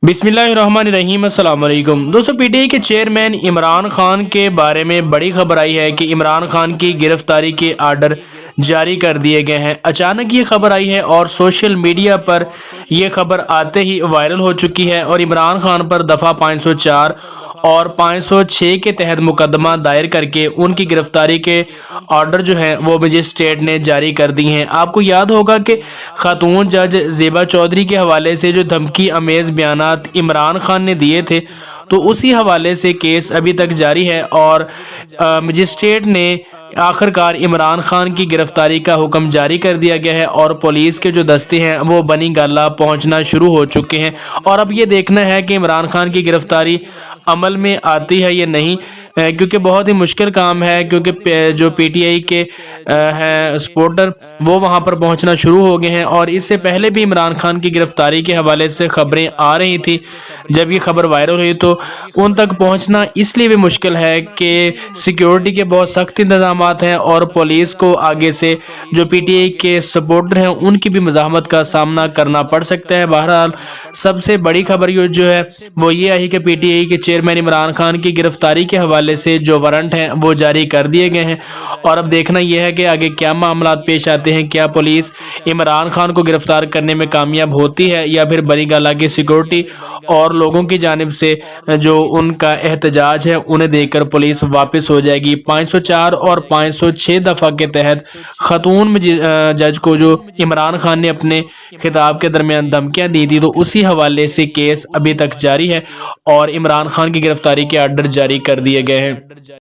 बिस्मिल्लाहिर्रहमानिर्रहीम अस्सलाम वालेकुम दोस्तों। पीटीआई के चेयरमैन इमरान खान के बारे में बड़ी खबर आई है कि इमरान खान की गिरफ्तारी के आर्डर जारी कर दिए गए हैं। अचानक ये खबर आई है और सोशल मीडिया पर यह खबर आते ही वायरल हो चुकी है और इमरान खान पर दफ़ा 504 और 506 के तहत मुकदमा दायर करके उनकी गिरफ्तारी के ऑर्डर जो है वो मजिस्ट्रेट ने जारी कर दी हैं। आपको याद होगा कि खातून जज ज़ेबा चौधरी के हवाले से जो धमकी अमेज़ बयानात इमरान खान ने दिए थे, तो उसी हवाले से केस अभी तक जारी है और मजिस्ट्रेट ने आखिरकार इमरान खान की गिरफ्तारी का हुक्म जारी कर दिया गया है और पुलिस के जो दस्ते हैं वो बनी गाला पहुंचना शुरू हो चुके हैं। और अब ये देखना है कि इमरान खान की गिरफ्तारी अमल में आती है या नहीं, क्योंकि बहुत ही मुश्किल काम है, क्योंकि जो पीटीआई के हैं सपोर्टर वो वहां पर पहुंचना शुरू हो गए हैं। और इससे पहले भी इमरान खान की गिरफ्तारी के हवाले से खबरें आ रही थी। जब ये खबर वायरल हुई तो उन तक पहुंचना इसलिए भी मुश्किल है कि सिक्योरिटी के बहुत सख्त इंतजाम हैं और पुलिस को आगे से जो पीटीआई के सपोर्टर हैं उनकी भी मज़ाहमत का सामना करना पड़ सकता है। बहरहाल सबसे बड़ी खबर ये जो है वो ये आई कि पीटीआई के चेयरमैन इमरान खान की गिरफ्तारी के हवाले से जो वारंट हैं वो जारी कर दिए गए हैं। और अब देखना यह है कि आगे क्या मामला पेश आते हैं। क्या पुलिस इमरान खान को गिरफ्तार करने में कामयाब होती है या फिर बनी गाला की सिक्योरिटी और लोगों की जानिब से जो उनका एहतजाज है उन्हें देखकर पुलिस वापस हो जाएगी। 504 और 506 दफ़ा के तहत खातून जज को जो इमरान खान ने अपने खिताब के दरमियान धमकियां दी थी, तो उसी हवाले से केस अभी तक जारी है और इमरान खान की गिरफ्तारी के आर्डर जारी कर दिए गए हैं।